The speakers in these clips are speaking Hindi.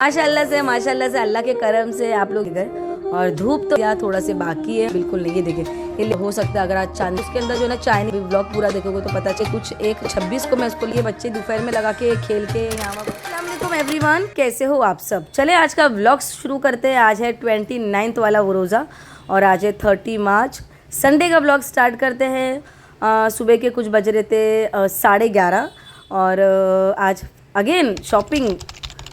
माशाल्लाह से अल्लाह के करम से आप लोग गए। और धूप तो यार थोड़ा से बाकी है, बिल्कुल नहीं। ये देखिए ये हो सकता है अगर आज चांद उसके अंदर जो है ना चाइनीज ब्लॉग पूरा देखोगे तो पता चले कुछ 1:26 को मैं उसको लिए बच्चे दोपहर में लगा के खेल के यहाँ। अस्सलाम वालेकुम एवरीवन, कैसे हो आप सब। चले आज का व्लॉग शुरू करते हैं। आज है 29 वाला वो रोज़ा और आज है 30 मार्च, संडे का व्लॉग स्टार्ट करते हैं। सुबह के कुछ बज रहे थे 11:30 और आज अगेन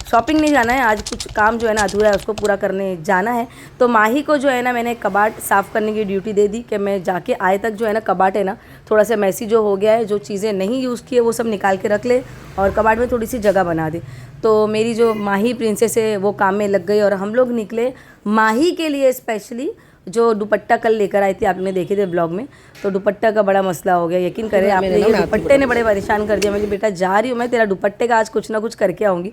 शॉपिंग नहीं जाना है, आज कुछ काम जो है ना अधूरा है उसको पूरा करने जाना है। तो माही को जो है ना मैंने कबाट साफ़ करने की ड्यूटी दे दी कि मैं जाके आए तक जो है ना कबाट है ना थोड़ा सा मैसी जो हो गया है, जो चीज़ें नहीं यूज़ की है वो सब निकाल के रख ले और कबाट में थोड़ी सी जगह बना दे। तो मेरी जो माही प्रिंसेस है वो काम में लग गई और हम लोग निकले माही के लिए स्पेशली। जो दुपट्टा कल लेकर आई थी आपने देखे थे ब्लॉग में, तो दुपट्टा का बड़ा मसला हो गया। यकीन करें आपने, ये दुपट्टे ने बड़े परेशान कर दिया। मेरी बेटा जा रही हूँ मैं, तेरा दुपट्टे का आज कुछ ना कुछ करके आऊँगी।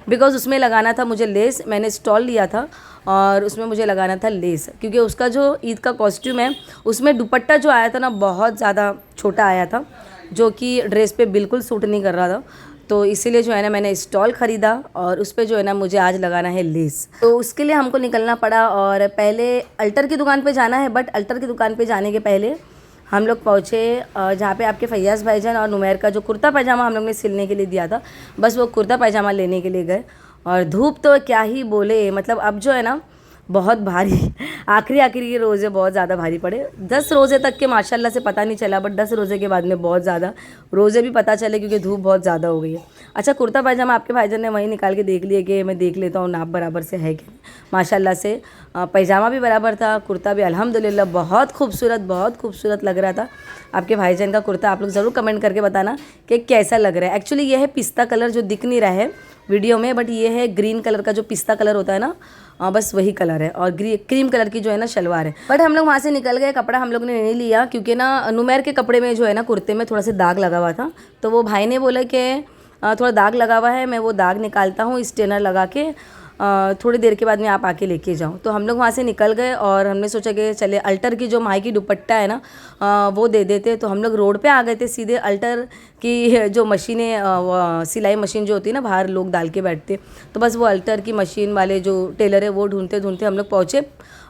बिकॉज उसमें लगाना था मुझे लेस, मैंने स्टॉल लिया था और उसमें मुझे लगाना था लेस, क्योंकि उसका जो ईद का कॉस्ट्यूम है उसमें दुपट्टा जो आया था ना बहुत ज़्यादा छोटा आया था, जो कि ड्रेस पे बिल्कुल सूट नहीं कर रहा था। तो इसीलिए जो है ना मैंने स्टॉल ख़रीदा और उस पर जो है ना मुझे आज लगाना है लेस। तो उसके लिए हमको निकलना पड़ा और पहले अल्टर की दुकान पे जाना है। बट अल्टर की दुकान पे जाने के पहले हम लोग पहुँचे जहाँ पे आपके फैयाज़ भाईजान और नुमैर का जो कुर्ता पैजामा हम लोग ने सिलने के लिए दिया था, बस वो कुर्ता पैजामा लेने के लिए गए। और धूप तो क्या ही बोले, मतलब अब जो है ना बहुत भारी आखिरी के रोज़े बहुत ज़्यादा भारी पड़े। 10 रोज़े तक के माशाल्लाह से पता नहीं चला, बट 10 रोज़े के बाद में बहुत ज़्यादा रोज़े भी पता चले क्योंकि धूप बहुत ज़्यादा हो गई है। अच्छा, कुर्ता पैजामा आपके भाईजान ने वहीं निकाल के देख लिया कि मैं देख लेता हूँ नाप बराबर से है कि माशाल्लाह से। पैजामा भी बराबर था, कुर्ता भी अल्हम्दुलिल्लाह बहुत खूबसूरत लग रहा था। आपके भाईजान का कुर्ता आप लोग ज़रूर कमेंट करके बताना कि कैसा लग रहा है। एक्चुअली ये है पिस्ता कलर जो दिख नहीं रहा है वीडियो में, बट ये है ग्रीन कलर का जो पिस्ता कलर होता है ना, बस वही कलर है। और क्रीम कलर की जो है ना शलवार है। बट हम लोग वहाँ से निकल गए, कपड़ा हम लोग ने नहीं लिया क्योंकि ना नुमैर के कपड़े में जो है ना कुर्ते में थोड़ा सा दाग लगा हुआ था। तो वो भाई ने बोला कि थोड़ा दाग लगा हुआ है, मैं वो दाग निकालता हूँ स्टेनर लगा के, थोड़ी देर के बाद में आप आके लेके जाओ। तो हम लोग वहाँ से निकल गए और हमने सोचा कि चले अल्टर की जो माही की दुपट्टा है ना वो दे देते। तो हम लोग रोड पे आ गए थे सीधे। अल्टर की जो मशीनें, सिलाई मशीन जो होती है ना बाहर लोग डाल के बैठते, तो बस वो अल्टर की मशीन वाले जो टेलर है वो ढूंढते हम लोग पहुँचे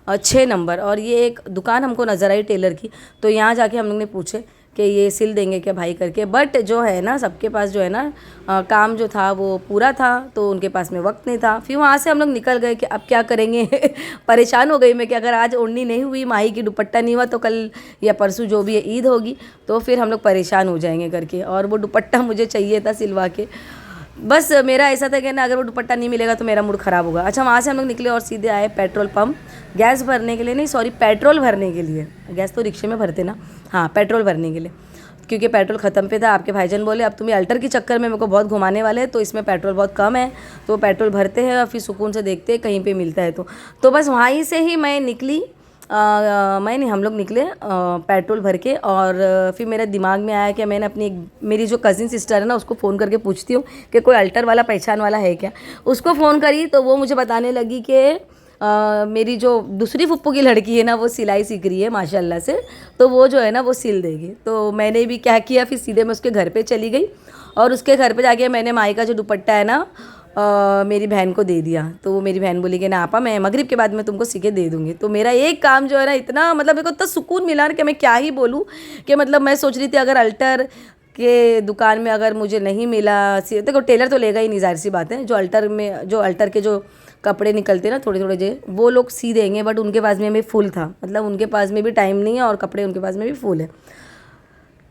6 नंबर। और ये एक दुकान हमको नज़र आई टेलर की, तो यहाँ जाके हम लोग ने पूछे कि ये सिल देंगे क्या भाई करके। बट जो है ना सबके पास जो है ना काम जो था वो पूरा था, तो उनके पास में वक्त नहीं था। फिर वहाँ से हम लोग निकल गए कि अब क्या करेंगे परेशान हो गई मैं कि अगर आज ओढ़नी नहीं हुई, माही की दुपट्टा नहीं हुआ, तो कल या परसों जो भी है ईद होगी, तो फिर हम लोग परेशान हो जाएंगे करके। और वो दुपट्टा मुझे चाहिए था सिलवा के। बस मेरा ऐसा था कि ना अगर वो दुपट्टा नहीं मिलेगा तो मेरा मूड ख़राब होगा। अच्छा, वहाँ से हम लोग निकले और सीधे आए पेट्रोल पंप, गैस भरने के लिए नहीं, सॉरी पेट्रोल भरने के लिए। गैस तो रिक्शे में भरते ना, हाँ पेट्रोल भरने के लिए, क्योंकि पेट्रोल ख़त्म पे था। आपके भाईजान बोले अब तुम्हें अल्टर के चक्कर में मेरे को बहुत घुमाने वाले हैं, तो इसमें पेट्रोल बहुत कम है, तो पेट्रोल भरते हैं और फिर सुकून से देखते हैं कहीं पे मिलता है। तो बस वहीं से ही मैं निकली, हम लोग निकले पेट्रोल भर के। और फिर मेरे दिमाग में आया कि मैंने अपनी मेरी जो कज़िन सिस्टर है ना उसको फ़ोन करके पूछती हूँ कि कोई अल्टर वाला पहचान वाला है क्या। उसको फ़ोन करी तो वो मुझे बताने लगी कि मेरी जो दूसरी फुप्पू की लड़की है ना वो सिलाई सीख रही है माशाल्लाह से, तो वो जो है ना वो सिल देगी। तो मैंने भी क्या किया, फिर सीधे मैं उसके घर पे चली गई और उसके घर पे जाके मैंने माही का जो दुपट्टा है ना मेरी बहन को दे दिया। तो वो मेरी बहन बोली कि ना आपा मैं मगरिब के बाद मैं तुमको सीखे दे दूँगी। तो मेरा एक काम जो है ना इतना, मतलब मेरे को इतना सुकून मिला कि मैं क्या ही बोलूँ। कि मतलब मैं सोच रही थी अगर अल्टर के दुकान में अगर मुझे नहीं मिला, देखो टेलर तो लेगा ही नहीं, जाहिर सी बात है। जो अल्टर के जो कपड़े निकलते ना थोड़े जे वो लोग सी देंगे, बट उनके पास में भी फुल था, मतलब उनके पास में भी टाइम नहीं है और कपड़े उनके पास में भी फुल है।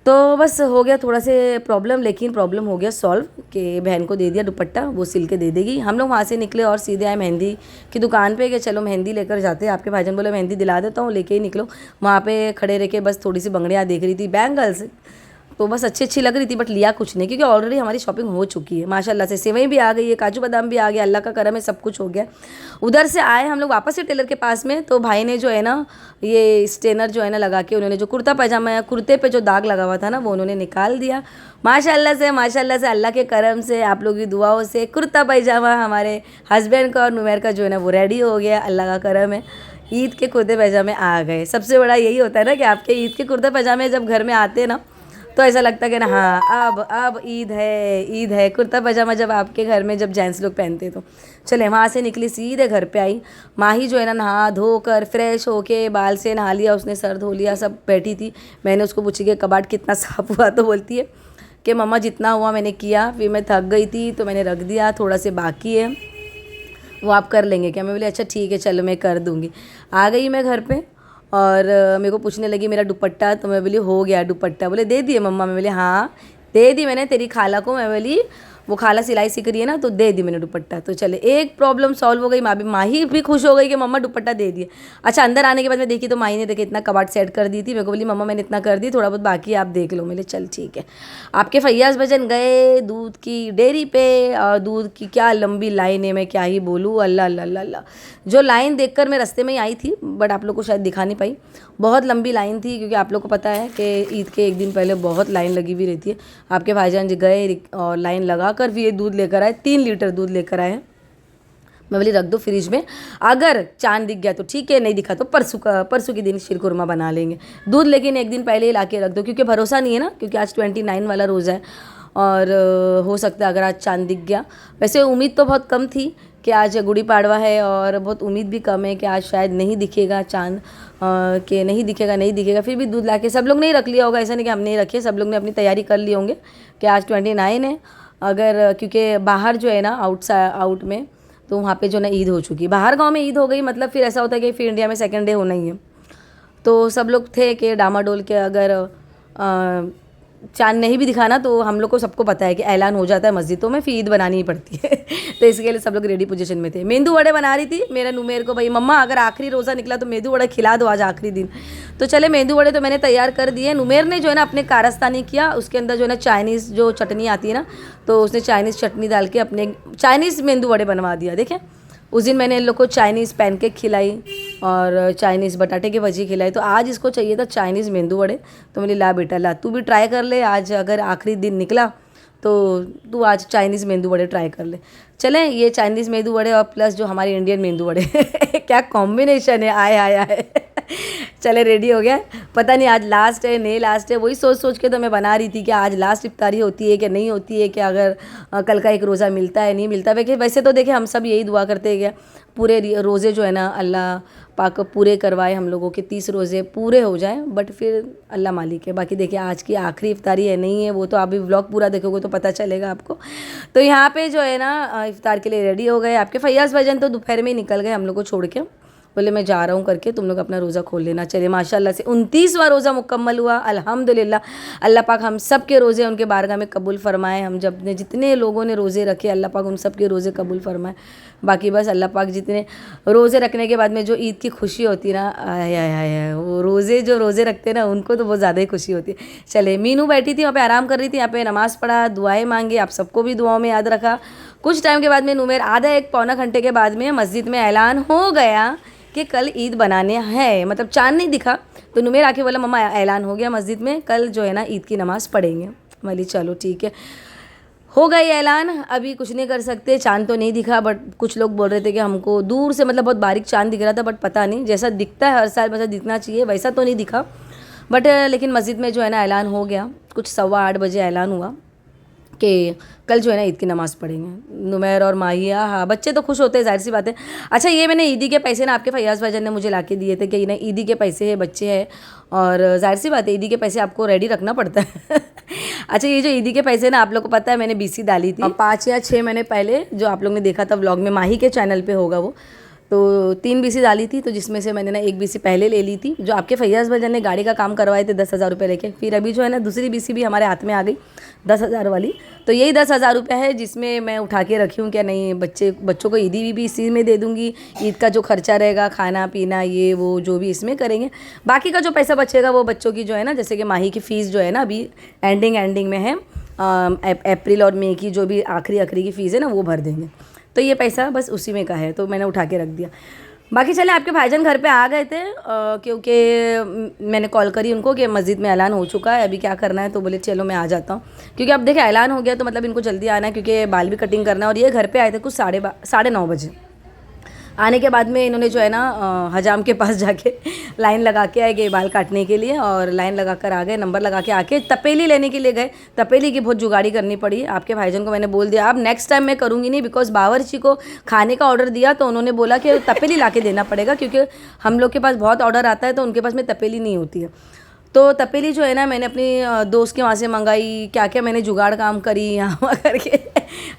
तो बस हो गया थोड़ा से प्रॉब्लम, लेकिन प्रॉब्लम हो गया सॉल्व कि बहन को दे दिया दुपट्टा, वो सिल के दे देगी। हम लोग वहाँ से निकले और सीधे आए मेहंदी की दुकान पे कि चलो मेहंदी लेकर जाते हैं। आपके भाईजान बोले मेहंदी दिला देता हूँ, लेके ही निकलो। वहाँ पे खड़े रह के बस थोड़ी सी बंगड़ियाँ देख रही थी, बैंगल्स तो बस अच्छी लग रही थी, बट लिया कुछ नहीं क्योंकि ऑलरेडी हमारी शॉपिंग हो चुकी है माशाल्लाह से। सेवई भी आ गई है, काजू बादाम भी आ गया, अल्लाह का करम है, सब कुछ हो गया। उधर से आए हम लोग वापस से टेलर के पास में, तो भाई ने जो है ना ये स्टेनर जो है ना लगा के उन्होंने जो कुर्ता पैजामा या कुर्ते पे जो दाग लगा हुआ था ना वो उन्होंने निकाल दिया। माशाल्लाह से अल्लाह के करम से, आप लोगों की दुआओं से कुर्ता पैजामा हमारे हस्बैंड का और नुमैर का जो है ना वो रेडी हो गया। अल्लाह का करम है, ईद के कुर्ते पैजामे आ गए। सबसे बड़ा यही होता है ना कि आपके ईद के कुर्ते पैजामे जब घर में आते हैं ना तो ऐसा लगता है कि ना हाँ अब ईद है कुर्ता पजामा जब आपके घर में जब जेंट्स लोग पहनते तो। चले वहाँ से निकली सीधे घर पे आई। माही जो है ना नहा धोकर फ्रेश होके बाल से नहा लिया, उसने सर धो लिया, सब बैठी थी। मैंने उसको पूछी कि कबाड़ कितना साफ़ हुआ, तो बोलती है कि मम्मा जितना हुआ मैंने किया, फिर मैं थक गई थी तो मैंने रख दिया, थोड़ा से बाकी है वो आप कर लेंगे क्या। मैं बोली अच्छा ठीक है चलो मैं कर दूँगी। आ गई मैं घर पे और मेरे को पूछने लगी मेरा दुपट्टा, तो मैं बोली हो गया दुपट्टा। बोले दे दिए मम्मा। मैं बोली हाँ दे दी मैंने तेरी खाला को। मैं बोली वो खाला सिलाई सीख रही है ना, तो दे दी मैंने दुपट्टा। तो चले एक प्रॉब्लम सॉल्व हो गई। माही भी खुश हो गई कि मम्मा दुपट्टा दे दिए। अच्छा अंदर आने के बाद मैं देखी तो माही ने देखे इतना कबाट सेट कर दी थी। मेरे को बोली मम्मा मैंने इतना कर दी, थोड़ा बहुत बाकी आप देख लो। मेरे चल ठीक है। आपके फैयाज भजन गए दूध की डेयरी पे, और दूध की क्या लंबी लाइन है, मैं क्या ही बोलूँ। अल्लाह अल्लाह अल्लाह अल्लाह। जो लाइन देखकर मैं रास्ते में ही आई थी, बट आप लोग को शायद दिखा नहीं पाई। बहुत लंबी लाइन थी, क्योंकि आप लोग को पता है कि ईद के एक दिन पहले बहुत लाइन लगी हुई रहती है। आपके भाईजान जी गए और लाइन लगा कर फिर ये दूध लेकर आए, 3 लीटर दूध लेकर आए। मैं बोली रख दो फ्रिज में, अगर चांद दिख गया तो ठीक है, नहीं दिखा तो परसों के दिन शीरकुरमा बना लेंगे। दूध लेकिन एक दिन पहले ही ला के रख दो, क्योंकि भरोसा नहीं है ना, क्योंकि आज 29 वाला रोज़ा है और हो सकता है अगर आज चांद दिख गया। वैसे उम्मीद तो बहुत कम थी कि आज गुड़ी पाड़वा है, और बहुत उम्मीद भी कम है कि आज शायद नहीं दिखेगा चांद, कि नहीं दिखेगा। फिर भी दूध लाके सब लोग नहीं रख लिया होगा, ऐसा नहीं कि हम नहीं रखे, सब लोग ने अपनी तैयारी कर ली होंगे कि आज 29 है। अगर क्योंकि बाहर जो है ना आउट में, तो वहाँ पे जो ना ईद हो चुकी, बाहर गांव में ईद हो गई, मतलब फिर ऐसा होता है कि फिर इंडिया में सेकंड डे होना ही है। तो सब लोग थे कि डामाडोल के अगर चांद नहीं भी दिखाना तो हम लोग को सबको पता है कि ऐलान हो जाता है मस्जिदों में, फिर ईद बनानी ही पड़ती है। तो इसके लिए सब लोग रेडी पोजीशन में थे। मेंदू वड़े बना रही थी मेरा नुमेर को, भाई मम्मा अगर आखिरी रोज़ा निकला तो मेंदू वड़े खिला दो आज आखिरी दिन। तो चले मेंदू वड़े तो मैंने तैयार कर दिए। नुमेर ने जो है ना अपने कारस्तानी किया, उसके अंदर जो है ना चाइनीज़ जो चटनी आती है ना, तो उसने चाइनीज़ चटनी डाल के अपने चाइनीज़ मेंदू वड़े बनवा दिया। देखें उस दिन मैंने इन लोग को चाइनीज़ पैनकेक खिलाई और चाइनीज़ बटाटे की भजी खिलाई। तो आज इसको चाहिए था चाइनीज़ मेंदू वड़े, तो मैंने ला बेटा ला तू भी ट्राई कर ले, आज अगर आखिरी दिन निकला तो तू आज चाइनीज़ मेंदू वड़े ट्राई कर ले। चलें ये चाइनीज़ मेंदू वड़े और प्लस जो हमारे इंडियन मेंदू वड़े क्या कॉम्बिनेशन है, आए चले रेडी हो गया। पता नहीं आज लास्ट है नहीं लास्ट है, वही सोच के तो मैं बना रही थी कि आज लास्ट इफ्तारी होती है कि नहीं होती है, कि अगर कल का एक रोज़ा मिलता है नहीं मिलता। वैसे तो देखे हम सब यही दुआ करते हैं पूरे रोज़े जो है ना अल्लाह पाक पूरे करवाए, हम लोगों के 30 रोज़े पूरे हो जाएं, बट फिर अल्लाह मालिक है। बाकी देखिए आज की आखिरी इफ्तारी है नहीं है, वो तो आप भी व्लॉग पूरा देखोगे तो पता चलेगा आपको। तो यहाँ पे जो है ना इफ्तार के लिए रेडी हो गए। आपके फैयाज भाईजान तो दोपहर में ही निकल गए हम लोग को छोड़ के, बोले मैं जा रहा हूँ करके, तुम लोग अपना रोज़ा खोल लेना। चले माशाल्लाह से 29वां रोज़ा मुकम्मल हुआ अल्हम्दुलिल्लाह। अल्लाह पाक हम सब के रोज़े उनके बारगाह में कबूल फरमाए। हम जब ने जितने लोगों ने रोज़े रखे अल्लाह पाक उन सब के रोज़े कबूल फरमाए। बाकी बस अल्लाह पाक जितने रोज़े रखने के बाद में जो ईद की खुशी होती है ना, आय वो जो रोज़े रखते हैं ना उनको तो बहुत ज़्यादा ही खुशी होती है। चले मीनू बैठी थी वहाँ पे आराम कर रही थी, यहाँ पे नमाज़ पढ़ा, दुआएँ मांगी, आप सबको भी दुआओं में याद रखा। कुछ टाइम के बाद में नुमेर आधा एक पौना घंटे के बाद में मस्जिद में ऐलान हो गया कि कल ईद बनाने हैं, मतलब चांद नहीं दिखा तो नुमेर आके बोला मम्मा ऐलान हो गया मस्जिद में, कल जो है ना ईद की नमाज़ पढ़ेंगे। बोली चलो ठीक है, हो गई ऐलान, अभी कुछ नहीं कर सकते। चांद तो नहीं दिखा, बट कुछ लोग बोल रहे थे कि हमको दूर से मतलब बहुत बारीक चांद दिख रहा था, बट पता नहीं जैसा दिखता है हर साल वैसा दिखना चाहिए वैसा तो नहीं दिखा। बट लेकिन मस्जिद में जो है ना ऐलान हो गया, कुछ 8:15 बजे ऐलान हुआ कि कल जो है ना ईद की नमाज़ पढ़ेंगे। नुमैर और माहिया, हाँ बच्चे तो खुश होते हैं, जाहिर सी बात है। अच्छा ये मैंने ईदी के पैसे ना आपके फैयाज भाईजान ने मुझे ला के दिए थे कि ना ईदी के पैसे है, बच्चे हैं, और जाहिर सी बात है ईदी के पैसे आपको रेडी रखना पड़ता है। अच्छा ये जो ईदी के पैसे ना आप लोग को पता है मैंने बीसी डाली थी 5 या 6 महीने पहले, जो आप लोग ने देखा था व्लॉग में, माही के चैनल पे होगा वो। तो 3 बीसी डाली थी, तो जिसमें से मैंने ना 1 बीसी पहले ले ली थी, जो आपके फैयाज भाईजान ने गाड़ी का काम करवाए थे 10,000 रुपये लेके। फिर अभी जो है ना दूसरी बीसी भी हमारे हाथ में आ गई 10,000 वाली, तो यही 10,000 रुपये है जिसमें मैं उठा के रखी हूँ। क्या नहीं बच्चों को ईदी भी इसी में दे दूँगी, ईद का जो खर्चा रहेगा खाना पीना ये वो जो भी इसमें करेंगे, बाकी का जो पैसा बचेगा वो बच्चों की जो है ना, जैसे कि माही की फ़ीस जो है ना अभी एंडिंग में है, अप्रैल और मई की जो भी आखिरी की फ़ीस है ना वो भर देंगे। तो ये पैसा बस उसी में का है, तो मैंने उठा के रख दिया। बाकी चले आपके भाईजान घर पे आ गए थे, क्योंकि मैंने कॉल करी उनको कि मस्जिद में ऐलान हो चुका है, अभी क्या करना है, तो बोले चलो मैं आ जाता हूँ। क्योंकि अब देखे ऐलान हो गया तो मतलब इनको जल्दी आना है, क्योंकि बाल भी कटिंग करना है। और ये घर पे आए थे कुछ 9:30 बजे। आने के बाद में इन्होंने जो है ना हजाम के पास जाके लाइन लगा के आए गए बाल काटने के लिए, और लाइन लगा कर आ गए, नंबर लगा के आके तपेली लेने के लिए गए। तपेली की बहुत जुगाड़ी करनी पड़ी। आपके भाईजान को मैंने बोल दिया अब नेक्स्ट टाइम मैं करूँगी नहीं, बिकॉज बावर्ची को खाने का ऑर्डर दिया तो उन्होंने बोला कि तपेली ला के देना पड़ेगा, क्योंकि हम लोग के पास बहुत ऑर्डर आता है तो उनके पास में तपेली नहीं होती है। तो तपेली जो है ना मैंने अपनी दोस्त के वहाँ से मंगाई, क्या क्या मैंने जुगाड़ काम करी यहाँ वहाँ करके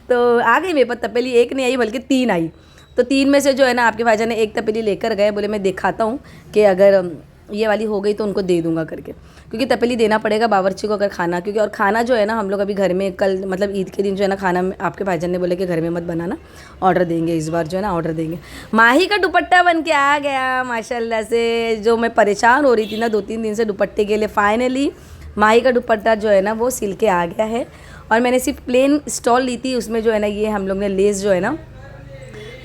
तो आ गई मेरे पास तपेली। एक नहीं आई बल्कि 3 आई। तो 3 में से जो है ना आपके भाईजान ने एक तपेली लेकर गए, बोले मैं दिखाता हूँ कि अगर ये वाली हो गई तो उनको दे दूंगा करके, क्योंकि तपेली देना पड़ेगा बावर्ची को अगर खाना, क्योंकि और खाना जो है ना हम लोग अभी घर में कल मतलब ईद के दिन जो है ना खाना आपके भाईजान ने बोले कि घर में मत बनाना, ऑर्डर देंगे इस बार जो है ना ऑर्डर देंगे। माही का दुपट्टा बन के आ गया माशाल्लाह से। जो मैं परेशान हो रही थी ना 2-3 दिन से दुपट्टे के लिए, फाइनली माही का दुपट्टा जो है ना वो सिल के आ गया है। और मैंने सिर्फ प्लेन स्टॉल ली थी, उसमें जो है ना ये हम लोग ने लेस जो है ना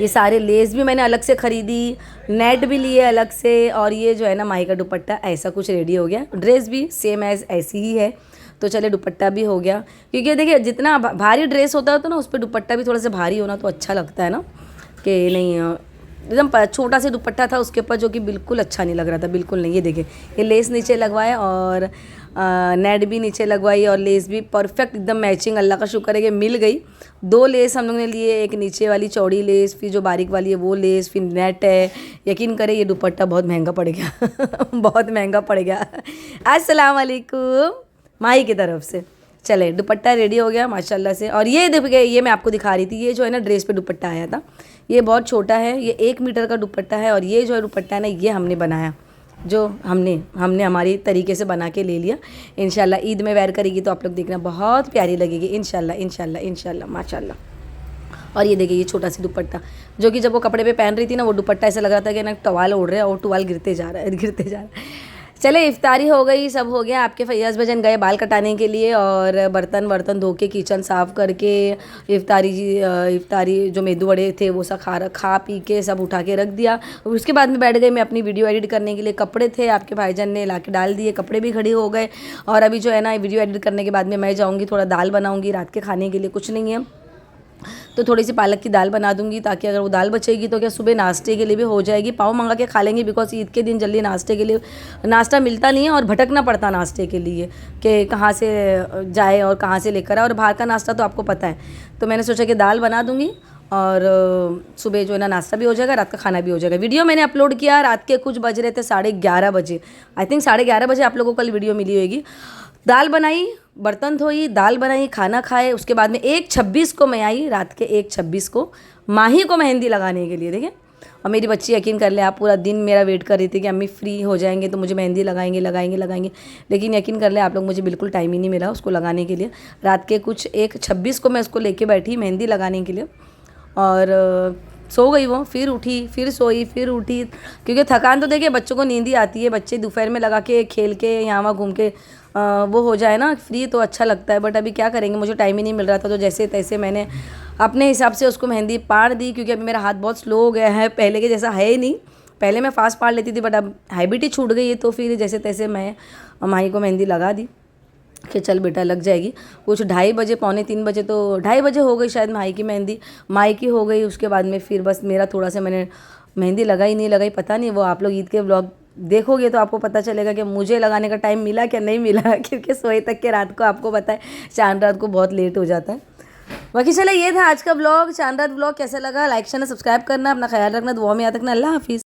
ये सारे लेस भी मैंने अलग से ख़रीदी, नेट भी लिए अलग से, और ये जो है ना माही का दुपट्टा ऐसा कुछ रेडी हो गया। ड्रेस भी सेम एज ऐसी ही है, तो चले दुपट्टा भी हो गया। क्योंकि देखिए जितना भारी ड्रेस होता है तो ना उस पर दुपट्टा भी थोड़ा सा भारी होना तो अच्छा लगता है ना, कि नहीं एकदम छोटा सा दुपट्टा था उसके ऊपर जो कि बिल्कुल अच्छा नहीं लग रहा था, बिल्कुल नहीं। ये देखिए ये लेस नीचे लगवाया और नेट भी नीचे लगवाई और लेस भी परफेक्ट एकदम मैचिंग, अल्लाह का शुक्र है कि मिल गई। 2 लेस हम लोग ने लिए, एक नीचे वाली चौड़ी लेस, फिर जो बारीक वाली है वो लेस, फिर नेट है। यकीन करें ये दुपट्टा बहुत महंगा पड़ गया बहुत महंगा पड़ गया। अस्सलाम वालेकुम माही की तरफ से। चले दुपट्टा रेडी हो गया माशाल्लाह से। और ये देखिए ये मैं आपको दिखा रही थी, ये जो है ना ड्रेस पे दुपट्टा आया था, ये बहुत छोटा है, ये 1 मीटर का दुपट्टा है। और ये जो है दुपट्टा है ना ये हमने बनाया, जो हमने हमारी तरीके से बना के ले लिया। इंशाल्लाह ईद में वेयर करेगी तो आप लोग देखना बहुत प्यारी लगेगी इंशाल्लाह इंशाल्लाह इंशाल्लाह माशाल्लाह। और ये देखिए ये छोटा सी दुपट्टा जो कि जब वो कपड़े पे पहन रही थी ना वो दुपट्टा ऐसा लग रहा था कि ना टवाल उड़ रहा है और टवाल गिरते जा रहा है। चले इफ्तारी हो गई, सब हो गया। आपके फैयाज़ भजन गए बाल कटाने के लिए और बर्तन धो के किचन साफ़ करके इफ्तारी जो मेदू वड़े थे वो सब खा पी के सब उठा के रख दिया। उसके बाद में बैठ गई मैं अपनी वीडियो एडिट करने के लिए। कपड़े थे आपके भाईजान ने ला के डाल दिए, कपड़े भी खड़े हो गए। और अभी जो है ना वीडियो एडिट करने के बाद में मैं जाऊँगी थोड़ा दाल बनाऊँगी, रात के खाने के लिए कुछ नहीं है तो थोड़ी सी पालक की दाल बना दूंगी, ताकि अगर वो दाल बचेगी तो क्या सुबह नाश्ते के लिए भी हो जाएगी। पाव मंगा के खा लेंगे, बिकॉज ईद के दिन जल्दी नाश्ते के लिए नाश्ता मिलता नहीं है और भटकना पड़ता नाश्ते के लिए कि कहाँ से जाए और कहाँ से लेकर आए, और बाहर का नाश्ता तो आपको पता है। तो मैंने सोचा कि दाल बना दूंगी और सुबह जो है ना नाश्ता भी हो जाएगा, रात का खाना भी हो जाएगा। वीडियो मैंने अपलोड किया रात के कुछ बज रहे थे 11:30 बजे, आई थिंक 11:30 बजे आप लोगों को कल वीडियो मिली होगी। दाल बनाई, बर्तन धोई, दाल बनाई, खाना खाए। उसके बाद में 1:26 को मैं आई, रात के 1:26 को माही को मेहंदी लगाने के लिए। देखिए और मेरी बच्ची यकीन कर ले आप पूरा दिन मेरा वेट कर रही थी कि अम्मी फ्री हो जाएंगे तो मुझे मेहंदी लगाएंगे, लेकिन यकीन कर ले आप लोग मुझे बिल्कुल टाइम ही नहीं मिला उसको लगाने के लिए। रात के कुछ 1:26 को मैं उसको लेके बैठी मेहंदी लगाने के लिए और सो गई वो, फिर उठी, फिर सोई, फिर उठी, क्योंकि थकान तो देखिए बच्चों को नींद ही आती है। बच्चे दोपहर में लगा के खेल के यहाँ वहाँ घूम के वो हो जाए ना फ्री तो अच्छा लगता है, बट अभी क्या करेंगे, मुझे टाइम ही नहीं मिल रहा था। तो जैसे तैसे मैंने अपने हिसाब से उसको मेहंदी पाड़ दी, क्योंकि अभी मेरा हाथ बहुत स्लो हो गया है, पहले के जैसा है ही नहीं। पहले मैं फास्ट पाड़ लेती थी बट अब हैबिट ही छूट गई है। तो फिर जैसे तैसे मैं माही को मेहंदी लगा दी कि चल बेटा लग जाएगी। कुछ 2:30 बजे 2:45 बजे तो 2:30 बजे हो गई शायद माही की मेहंदी, माही की हो गई। उसके बाद में फिर बस मेरा थोड़ा सा मैंने मेहंदी लगाई नहीं लगाई पता नहीं, वो आप लोग ईद के व्लॉग देखोगे तो आपको पता चलेगा कि मुझे लगाने का टाइम मिला क्या नहीं मिला, क्योंकि सोए तक के रात को आपको पता है चांद रात को बहुत लेट हो जाता है। बाकी चले ये था आज का व्लॉग। चांद रात व्लॉग कैसा लगा, लाइक शेयर सब्सक्राइब करना, अपना ख्याल रखना, दुआ में याद रखना। अल्लाह हाफिज़।